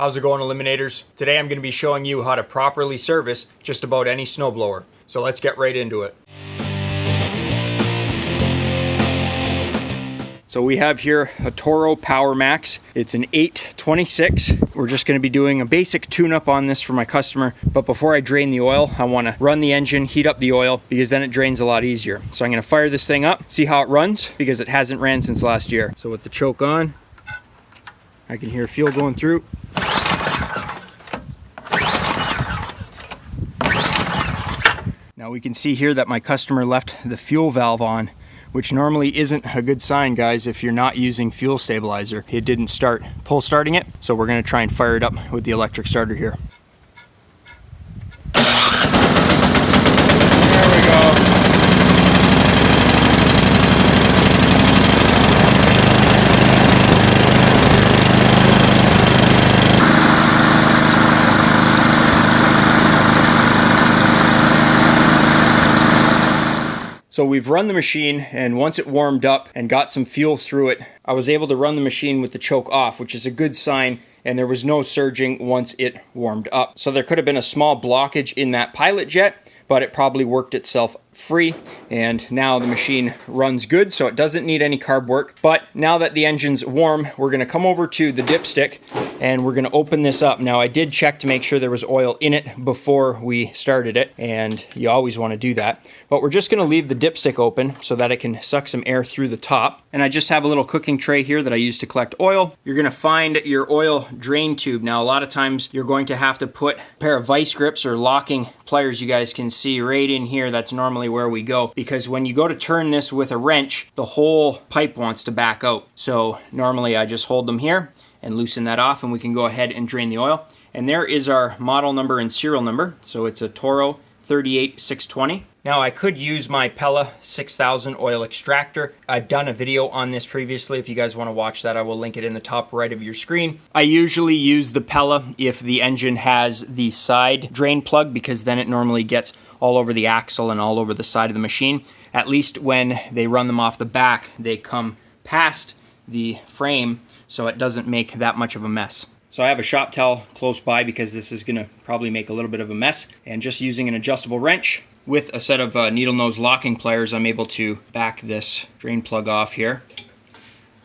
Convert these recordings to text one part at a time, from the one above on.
How's it going, Eliminators? Today I'm going to be showing you how to properly service just about any snowblower. So let's get right into it. So we have here a Toro Power Max. It's an 826. We're just going to be doing a basic tune-up on this for my customer. But before I drain the oil, I want to run the engine, heat up the oil, because then it drains a lot easier. So I'm going to fire this thing up, see how it runs, because it hasn't ran since last year. So with the choke on, I can hear fuel going through. Now we can see here that my customer left the fuel valve on, which normally isn't a good sign, guys, if you're not using fuel stabilizer. It didn't start pull starting it, so we're gonna try and fire it up with the electric starter here. There we go. So we've run the machine, and once it warmed up and got some fuel through it, I was able to run the machine with the choke off, which is a good sign, and there was no surging once it warmed up. So there could have been a small blockage in that pilot jet, but it probably worked itself free, and now the machine runs good, so it doesn't need any carb work. But now that the engine's warm, we're gonna come over to the dipstick and we're gonna open this up. Now I did check to make sure there was oil in it before we started it, and you always wanna do that. But we're just gonna leave the dipstick open so that it can suck some air through the top. And I just have a little cooking tray here that I use to collect oil. You're gonna find your oil drain tube. Now a lot of times you're going to have to put a pair of vice grips or locking pliers. You guys can see right in here, that's normally where we go, because when you go to turn this with a wrench, the whole pipe wants to back out. So normally I just hold them here and loosen that off, and we can go ahead and drain the oil. And there is our model number and serial number. So it's a Toro 38620. Now I could use my Pella 6000 oil extractor. I've done a video on this previously. If you guys want to watch that, I will link it in the top right of your screen. I usually use the Pella if the engine has the side drain plug, because then it normally gets all over the axle and all over the side of the machine. At least when they run them off the back, they come past the frame, so it doesn't make that much of a mess. So I have a shop towel close by because this is gonna probably make a little bit of a mess, and just using an adjustable wrench with a set of needle nose locking pliers, I'm able to back this drain plug off here.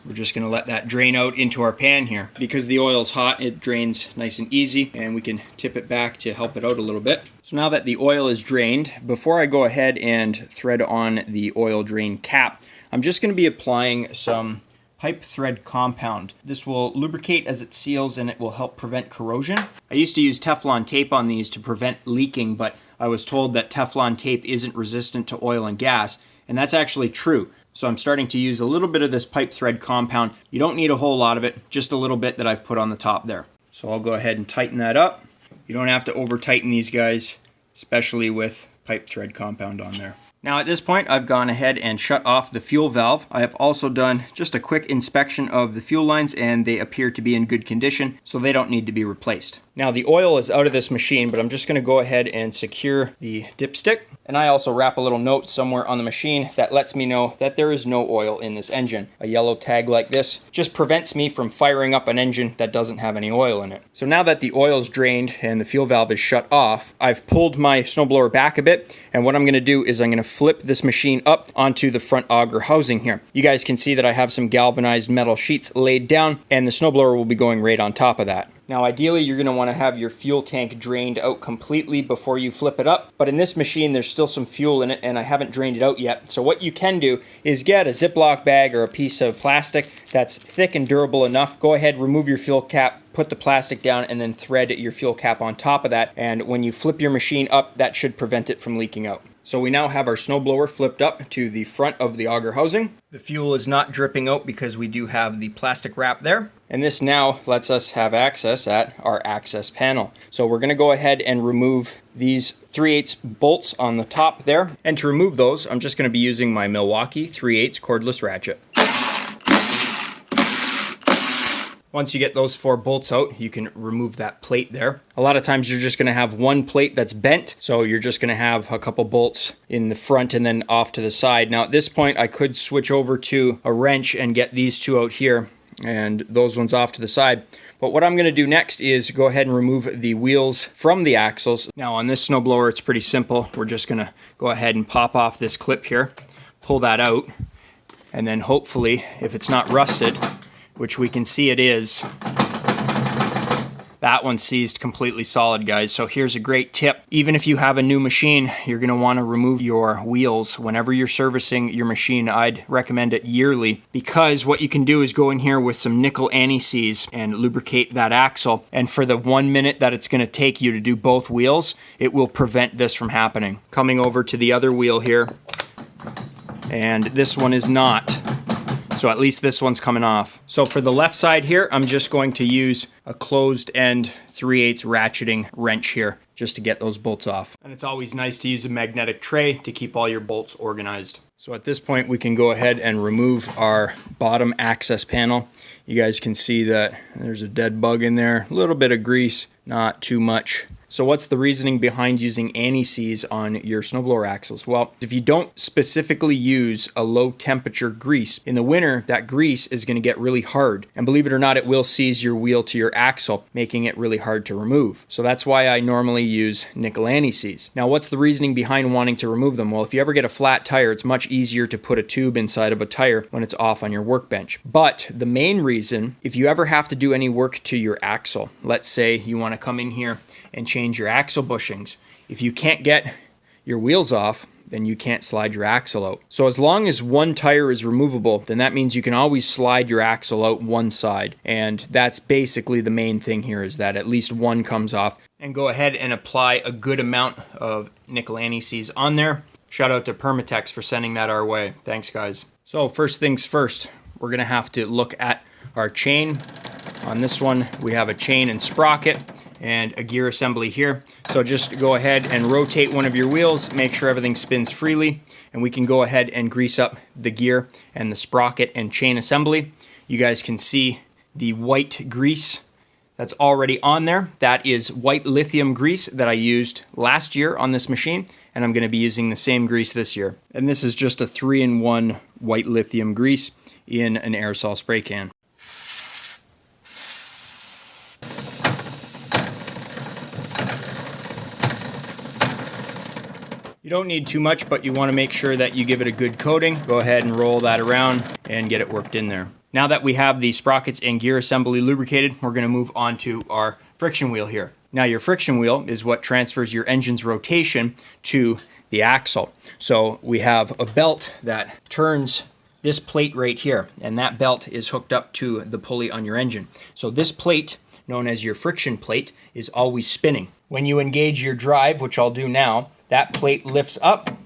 We're just gonna let that drain out into our pan here. Because the oil's hot, it drains nice and easy, and we can tip it back to help it out a little bit. So now that the oil is drained, before I go ahead and thread on the oil drain cap, I'm just gonna be applying some pipe thread compound. This will lubricate as it seals, and it will help prevent corrosion. I used to use Teflon tape on these to prevent leaking, but I was told that Teflon tape isn't resistant to oil and gas, and that's actually true. So I'm starting to use a little bit of this pipe thread compound. You don't need a whole lot of it, just a little bit that I've put on the top there. So I'll go ahead and tighten that up. You don't have to over tighten these guys, especially with pipe thread compound on there. Now at this point, I've gone ahead and shut off the fuel valve. I have also done just a quick inspection of the fuel lines, and they appear to be in good condition, so they don't need to be replaced. Now the oil is out of this machine, but I'm just gonna go ahead and secure the dipstick. And I also wrap a little note somewhere on the machine that lets me know that there is no oil in this engine. A yellow tag like this just prevents me from firing up an engine that doesn't have any oil in it. So now that the oil is drained and the fuel valve is shut off, I've pulled my snowblower back a bit, and what I'm gonna do is I'm gonna flip this machine up onto the front auger housing here. You guys can see that I have some galvanized metal sheets laid down, and the snowblower will be going right on top of that. Now ideally you're going to want to have your fuel tank drained out completely before you flip it up, but in this machine there's still some fuel in it and I haven't drained it out yet. So what you can do is get a Ziploc bag or a piece of plastic that's thick and durable enough. Go ahead, remove your fuel cap, put the plastic down, and then thread your fuel cap on top of that, and when you flip your machine up, that should prevent it from leaking out. So we now have our snowblower flipped up to the front of the auger housing. The fuel is not dripping out because we do have the plastic wrap there. And this now lets us have access at our access panel. So we're gonna go ahead and remove these 3/8 bolts on the top there. And to remove those, I'm just gonna be using my Milwaukee 3/8 cordless ratchet. Once you get those 4 bolts out, you can remove that plate there. A lot of times you're just gonna have one plate that's bent, so you're just gonna have a couple bolts in the front and then off to the side. Now at this point, I could switch over to a wrench and get these 2 out here and those ones off to the side. But what I'm going to do next is go ahead and remove the wheels from the axles. Now on this snowblower, it's pretty simple. We're just going to go ahead and pop off this clip here, pull that out, and then hopefully, if it's not rusted, which we can see it is, that one's seized completely solid, guys. So here's a great tip. Even if you have a new machine, you're going to want to remove your wheels whenever you're servicing your machine. I'd recommend it yearly, because what you can do is go in here with some nickel anti-seize and lubricate that axle. And for the 1 minute that it's going to take you to do both wheels, it will prevent this from happening. Coming over to the other wheel here, and this one is not. So at least this one's coming off. So for the left side here, I'm just going to use a closed end 3/8 ratcheting wrench here just to get those bolts off. And it's always nice to use a magnetic tray to keep all your bolts organized. So at this point, we can go ahead and remove our bottom access panel. You guys can see that there's a dead bug in there, a little bit of grease, not too much. So what's the reasoning behind using anti-seize on your snowblower axles? Well, if you don't specifically use a low temperature grease, in the winter, that grease is going to get really hard. And believe it or not, it will seize your wheel to your axle, making it really hard to remove. So that's why I normally use nickel anti-seize. Now, what's the reasoning behind wanting to remove them? Well, if you ever get a flat tire, it's much easier to put a tube inside of a tire when it's off on your workbench. But the main reason, if you ever have to do any work to your axle, let's say you want to come in here and change your axle bushings. If you can't get your wheels off, then you can't slide your axle out. So as long as one tire is removable, then that means you can always slide your axle out one side. And that's basically the main thing here, is that at least one comes off. And go ahead and apply a good amount of nickel anti-seize on there. Shout out to Permatex for sending that our way. Thanks, guys. So first things first, we're gonna have to look at our chain. On this one, we have a chain and sprocket and a gear assembly here. So just go ahead and rotate one of your wheels, make sure everything spins freely, and we can go ahead and grease up the gear and the sprocket and chain assembly. You guys can see the white grease that's already on there. That is white lithium grease that I used last year on this machine, and I'm going to be using the same grease this year. And this is just a 3-in-1 white lithium grease in an aerosol spray can. You don't need too much, but you want to make sure that you give it a good coating. Go ahead and roll that around and get it worked in there. Now that we have the sprockets and gear assembly lubricated, we're going to move on to our friction wheel here. Now your friction wheel is what transfers your engine's rotation to the axle. So we have a belt that turns this plate right here, and that belt is hooked up to the pulley on your engine. So this plate, known as your friction plate, is always spinning. When you engage your drive, which I'll do now, that plate lifts up.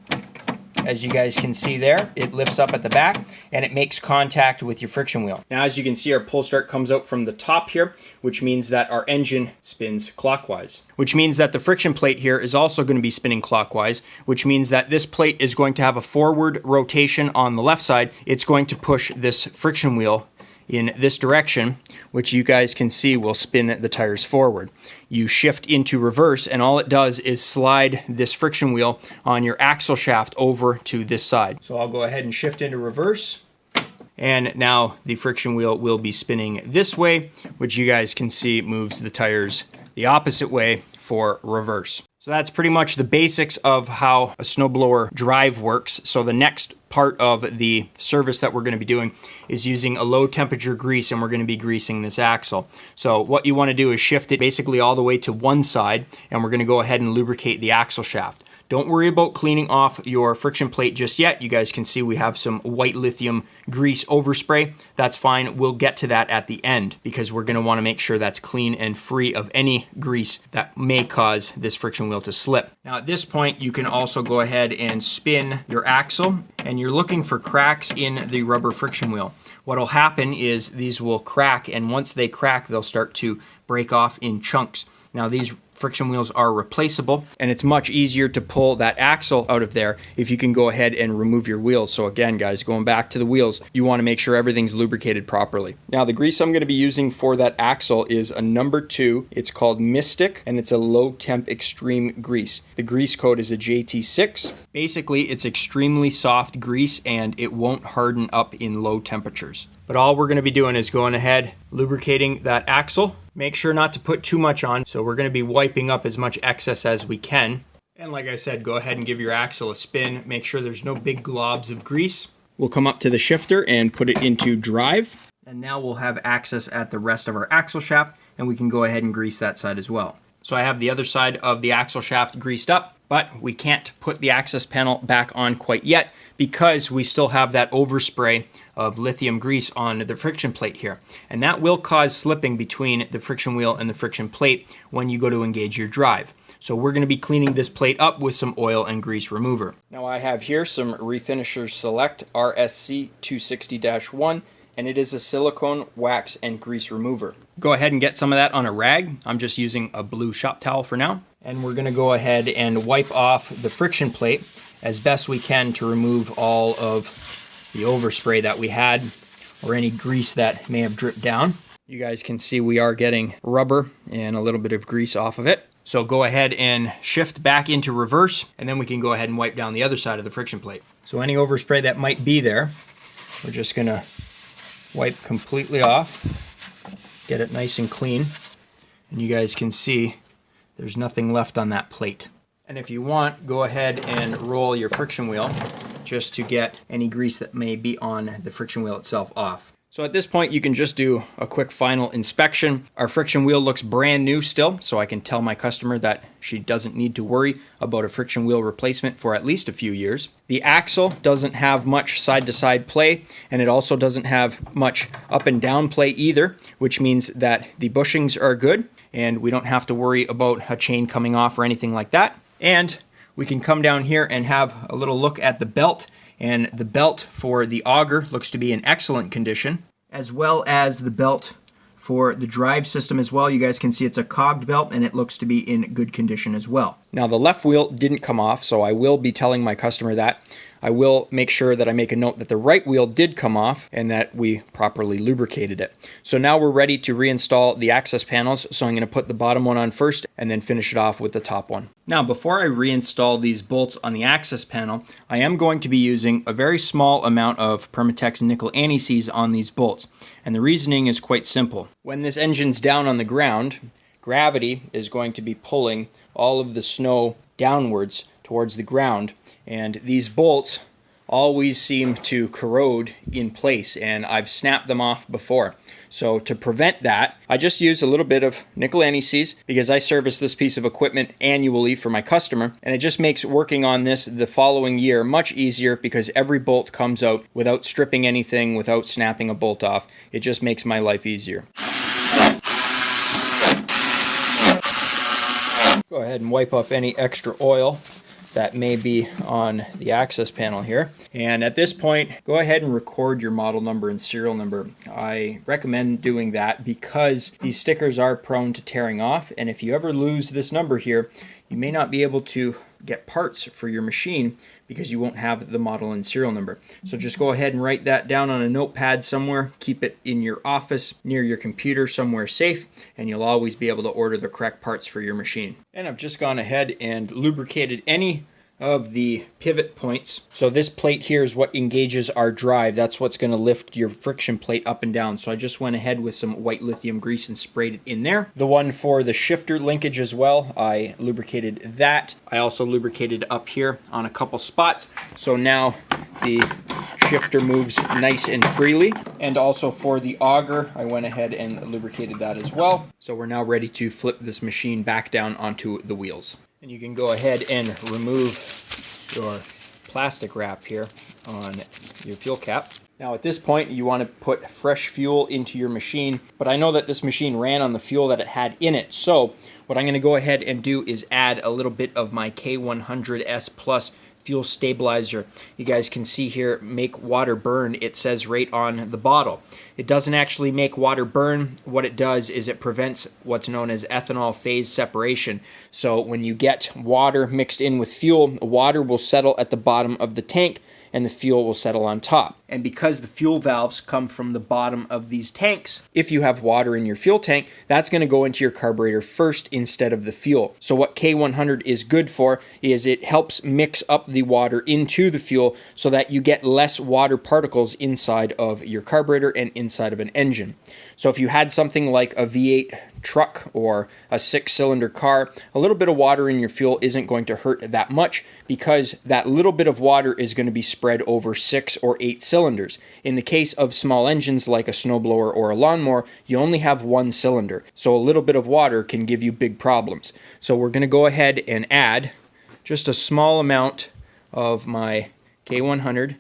As you guys can see there, it lifts up at the back and it makes contact with your friction wheel. Now, as you can see, our pull start comes out from the top here, which means that our engine spins clockwise, which means that the friction plate here is also going to be spinning clockwise, which means that this plate is going to have a forward rotation on the left side. It's going to push this friction wheel in this direction, which you guys can see will spin the tires forward. You shift into reverse, and all it does is slide this friction wheel on your axle shaft over to this side. So I'll go ahead and shift into reverse, and now the friction wheel will be spinning this way, which you guys can see moves the tires the opposite way for reverse. So that's pretty much the basics of how a snowblower drive works. So the next part of the service that we're going to be doing is using a low temperature grease, and we're going to be greasing this axle. So what you want to do is shift it basically all the way to one side, and we're going to go ahead and lubricate the axle shaft. Don't worry about cleaning off your friction plate just yet. You guys can see we have some white lithium grease overspray. That's fine. We'll get to that at the end because we're going to want to make sure that's clean and free of any grease that may cause this friction wheel to slip. Now at this point, you can also go ahead and spin your axle, and you're looking for cracks in the rubber friction wheel. What'll happen is these will crack, and once they crack, they'll start to break off in chunks. Now these friction wheels are replaceable, and it's much easier to pull that axle out of there if you can go ahead and remove your wheels. So again, guys, going back to the wheels, you want to make sure everything's lubricated properly. Now the grease I'm going to be using for that axle is a number 2. It's called Mystic, and it's a low temp extreme grease. The grease code is a JT6. Basically, it's extremely soft grease, and it won't harden up in low temperatures. But all we're going to be doing is going ahead, lubricating that axle Make sure not to put too much on, so we're going to be wiping up as much excess as we can. And like I said, go ahead and give your axle a spin. Make sure there's no big globs of grease. We'll come up to the shifter and put it into drive. And now we'll have access at the rest of our axle shaft, and we can go ahead and grease that side as well. So I have the other side of the axle shaft greased up, but we can't put the access panel back on quite yet because we still have that overspray of lithium grease on the friction plate here. And that will cause slipping between the friction wheel and the friction plate when you go to engage your drive. So we're going to be cleaning this plate up with some oil and grease remover. Now I have here some Refinisher Select RSC 260-1, and it is a silicone wax and grease remover. Go ahead and get some of that on a rag. I'm just using a blue shop towel for now. And we're going to go ahead and wipe off the friction plate as best we can to remove all of the overspray that we had or any grease that may have dripped down. You guys can see we are getting rubber and a little bit of grease off of it. So go ahead and shift back into reverse, and then we can go ahead and wipe down the other side of the friction plate. So any overspray that might be there, we're just going to wipe completely off, get it nice and clean, and you guys can see there's nothing left on that plate. And if you want, go ahead and roll your friction wheel just to get any grease that may be on the friction wheel itself off. So at this point, you can just do a quick final inspection. Our friction wheel looks brand new still, so I can tell my customer that she doesn't need to worry about a friction wheel replacement for at least a few years. The axle doesn't have much side-to-side play, and it also doesn't have much up and down play either, which means that the bushings are good, and we don't have to worry about a chain coming off or anything like that. And we can come down here and have a little look at the belt. And the belt for the auger looks to be in excellent condition, as well as the belt for the drive system as well. You guys can see it's a cogged belt and it looks to be in good condition as well. Now the left wheel didn't come off, so I will be telling my customer that. I will make sure that I make a note that the right wheel did come off and that we properly lubricated it. So now we're ready to reinstall the access panels, so I'm going to put the bottom one on first and then finish it off with the top one. Now before I reinstall these bolts on the access panel, I am going to be using a very small amount of Permatex nickel anti-seize on these bolts. And the reasoning is quite simple. When this engine's down on the ground, gravity is going to be pulling all of the snow downwards towards the ground, and these bolts always seem to corrode in place, and I've snapped them off before. So to prevent that, I just use a little bit of nickel anti-seize because I service this piece of equipment annually for my customer, and it just makes working on this the following year much easier because every bolt comes out without stripping anything, without snapping a bolt off. It just makes my life easier. Go ahead and wipe up any extra oil that may be on the access panel here. And at this point, go ahead and record your model number and serial number. I recommend doing that because these stickers are prone to tearing off, and if you ever lose this number here, you may not be able to get parts for your machine because you won't have the model and serial number. So just go ahead and write that down on a notepad somewhere, keep it in your office, near your computer, somewhere safe, and you'll always be able to order the correct parts for your machine. And I've just gone ahead and lubricated any of the pivot points. So this plate here is what engages our drive. That's what's going to lift your friction plate up and down. So I just went ahead with some white lithium grease and sprayed it in there. The one for the shifter linkage as well, I lubricated that. I also lubricated up here on a couple spots. So now the shifter moves nice and freely. And also for the auger, I went ahead and lubricated that as well. So we're now ready to flip this machine back down onto the wheels. And you can go ahead and remove your plastic wrap here on your fuel cap. Now at this point you want to put fresh fuel into your machine, but I know that this machine ran on the fuel that it had in it. So what I'm going to go ahead and do is add a little bit of my K100S Plus fuel stabilizer. You guys can see here, make water burn. It says right on the bottle. It doesn't actually make water burn. What it does is it prevents what's known as ethanol phase separation. So when you get water mixed in with fuel, water will settle at the bottom of the tank and the fuel will settle on top. And because the fuel valves come from the bottom of these tanks, if you have water in your fuel tank, that's going to go into your carburetor first instead of the fuel. So what K100 is good for is it helps mix up the water into the fuel so that you get less water particles inside of your carburetor and inside of an engine. So if you had something like a V8 truck or a 6-cylinder car, a little bit of water in your fuel isn't going to hurt that much because that little bit of water is going to be spread over 6 or 8 cylinders. In the case of small engines like a snowblower or a lawnmower, you only have 1 cylinder, so a little bit of water can give you big problems. So we're going to go ahead and add just a small amount of my K100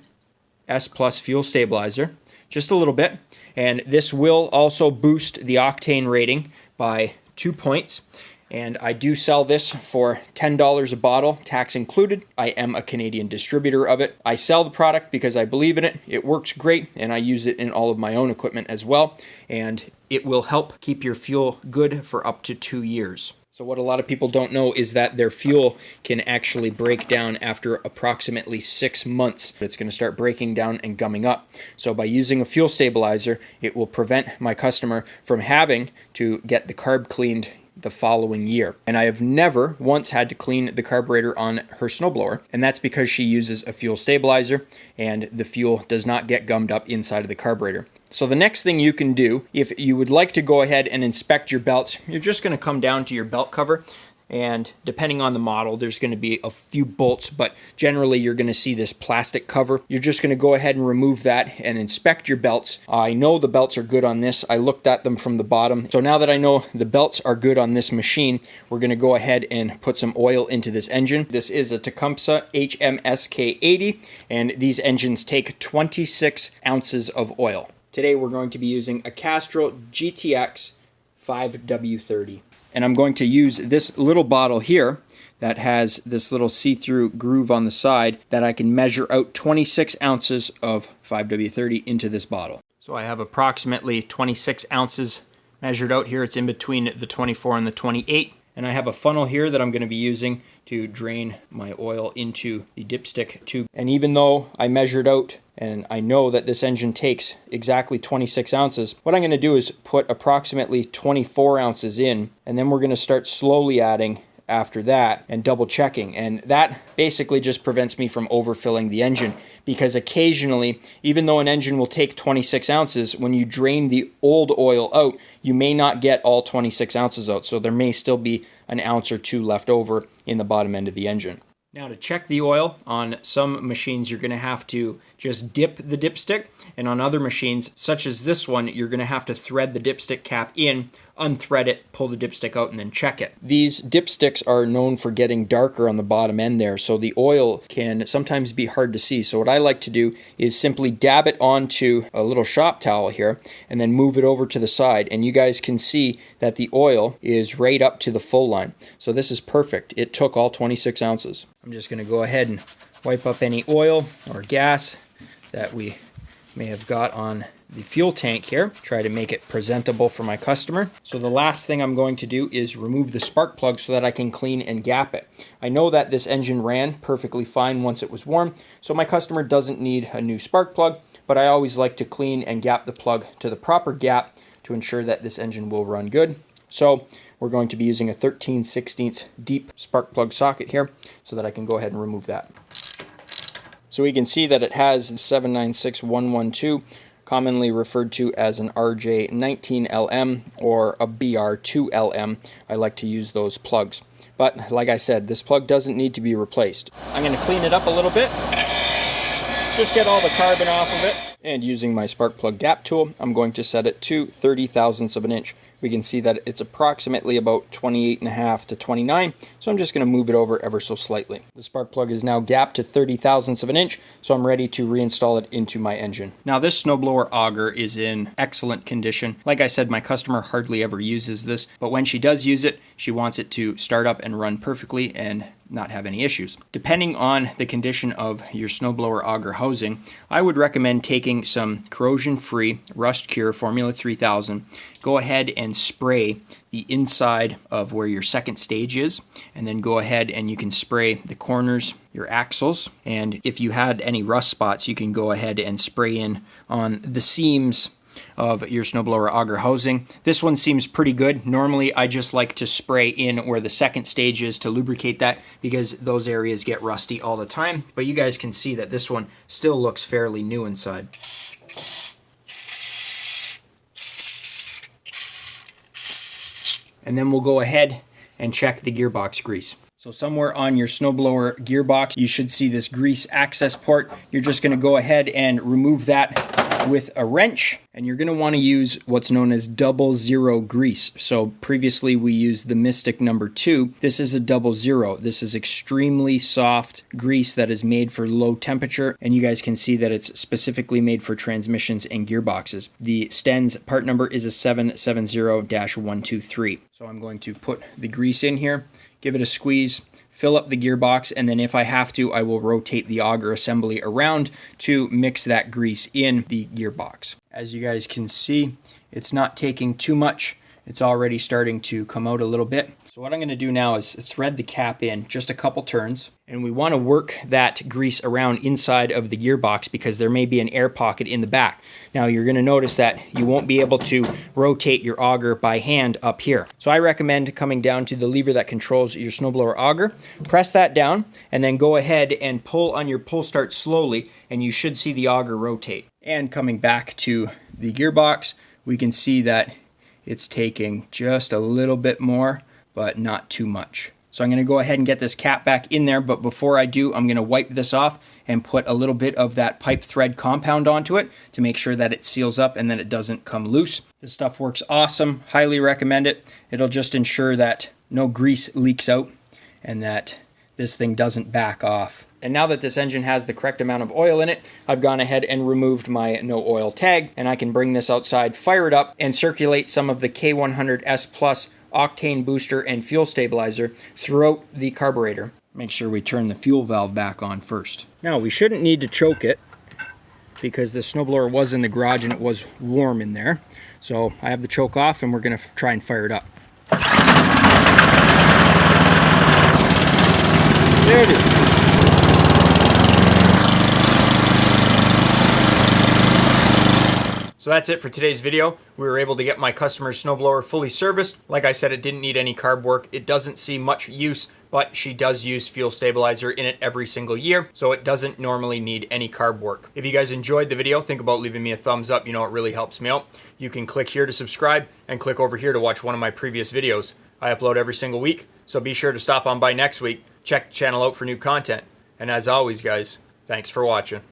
S Plus fuel stabilizer, just a little bit, and this will also boost the octane rating by 2 points. And I do sell this for $10 a bottle, tax included. I am a Canadian distributor of it. I sell the product because I believe in it. It works great, and I use it in all of my own equipment as well. And it will help keep your fuel good for up to 2 years. So what a lot of people don't know is that their fuel can actually break down after approximately 6 months. It's going to start breaking down and gumming up. So by using a fuel stabilizer, it will prevent my customer from having to get the carb cleaned the following year. And I have never once had to clean the carburetor on her snowblower, and that's because she uses a fuel stabilizer and the fuel does not get gummed up inside of the carburetor. So the next thing you can do, if you would like to go ahead and inspect your belts, you're just going to come down to your belt cover, and depending on the model, there's going to be a few bolts, but generally you're going to see this plastic cover. You're just going to go ahead and remove that and inspect your belts. I know the belts are good on this. I looked at them from the bottom. So now that I know the belts are good on this machine, we're going to go ahead and put some oil into this engine. This is a Tecumseh HMSK 80, and these engines take 26 ounces of oil. Today we're going to be using a Castrol GTX 5W30. And I'm going to use this little bottle here that has this little see-through groove on the side that I can measure out 26 ounces of 5W30 into this bottle. So I have approximately 26 ounces measured out here. It's in between the 24 and the 28. And I have a funnel here that I'm going to be using to drain my oil into the dipstick tube. And even though I measured out and I know that this engine takes exactly 26 ounces, what I'm going to do is put approximately 24 ounces in, and then we're going to start slowly adding after that and double checking. And that basically just prevents me from overfilling the engine, because occasionally, even though an engine will take 26 ounces, when you drain the old oil out, you may not get all 26 ounces out. So there may still be an ounce or two left over in the bottom end of the engine. Now to check the oil, on some machines you're going to have to just dip the dipstick, and on other machines, such as this one, you're going to have to thread the dipstick cap in, unthread it, pull the dipstick out, and then check it. These dipsticks are known for getting darker on the bottom end there, so the oil can sometimes be hard to see. So what I like to do is simply dab it onto a little shop towel here, and then move it over to the side, and you guys can see that the oil is right up to the full line. So this is perfect. It took all 26 ounces. I'm just going to go ahead and wipe up any oil or gas that we may have got on the fuel tank here. Try to make it presentable for my customer. So the last thing I'm going to do is remove the spark plug so that I can clean and gap it. I know that this engine ran perfectly fine once it was warm, so my customer doesn't need a new spark plug, but I always like to clean and gap the plug to the proper gap to ensure that this engine will run good. So we're going to be using a 13/16 deep spark plug socket here so that I can go ahead and remove that. So we can see that it has 796112, commonly referred to as an RJ19LM or a BR2LM. I like to use those plugs. But like I said, this plug doesn't need to be replaced. I'm going to clean it up a little bit, just get all the carbon off of it. And using my spark plug gap tool, I'm going to set it to 30 thousandths of an inch. We can see that it's approximately about 28.5 to 29, so I'm just going to move it over ever so slightly. The spark plug is now gapped to 30 thousandths of an inch, so I'm ready to reinstall it into my engine. Now this snowblower auger is in excellent condition. Like I said, my customer hardly ever uses this, but when she does use it, she wants it to start up and run perfectly and not have any issues. Depending on the condition of your snowblower auger housing, I would recommend taking some corrosion-free Rust Cure Formula 3000, go ahead and spray the inside of where your second stage is, and then go ahead and you can spray the corners, your axles, and if you had any rust spots, you can go ahead and spray in on the seams of your snowblower auger housing. This one seems pretty good. Normally I just like to spray in where the second stage is to lubricate that, because those areas get rusty all the time, but you guys can see that this one still looks fairly new inside. and then we'll go ahead and check the gearbox grease. So somewhere on your snowblower gearbox, you should see this grease access port. You're just going to go ahead and remove that with a wrench, and you're going to want to use what's known as 00 grease. So previously we used the Mystic number 2. This is a 00. This is extremely soft grease that is made for low temperature, and you guys can see that it's specifically made for transmissions and gearboxes. The Sten's part number is a 770-123. So I'm going to put the grease in here, give it a squeeze, fill up the gearbox, and then if I have to, I will rotate the auger assembly around to mix that grease in the gearbox. As you guys can see, it's not taking too much. It's already starting to come out a little bit. So what I'm going to do now is thread the cap in just a couple turns, and we want to work that grease around inside of the gearbox because there may be an air pocket in the back. Now you're going to notice that you won't be able to rotate your auger by hand up here. So I recommend coming down to the lever that controls your snowblower auger, press that down, and then go ahead and pull on your pull start slowly, and you should see the auger rotate. And coming back to the gearbox, we can see that it's taking just a little bit more, but not too much. So I'm going to go ahead and get this cap back in there, but before I do, I'm going to wipe this off and put a little bit of that pipe thread compound onto it to make sure that it seals up and that it doesn't come loose. This stuff works awesome. Highly recommend it. It'll just ensure that no grease leaks out and that this thing doesn't back off. And now that this engine has the correct amount of oil in it, I've gone ahead and removed my no oil tag, and I can bring this outside, fire it up, and circulate some of the K100S Plus octane booster and fuel stabilizer throughout the carburetor. Make sure we turn the fuel valve back on first. Now we shouldn't need to choke it because the snowblower was in the garage and it was warm in there. So I have the choke off and we're going to try and fire it up. There it is. So that's it for today's video. We were able to get my customer's snowblower fully serviced. Like I said, it didn't need any carb work. It doesn't see much use, but she does use fuel stabilizer in it every single year, so it doesn't normally need any carb work. If you guys enjoyed the video, think about leaving me a thumbs up. You know, it really helps me out. You can click here to subscribe and click over here to watch one of my previous videos. I upload every single week, so be sure to stop on by next week. Check the channel out for new content. And as always, guys, thanks for watching.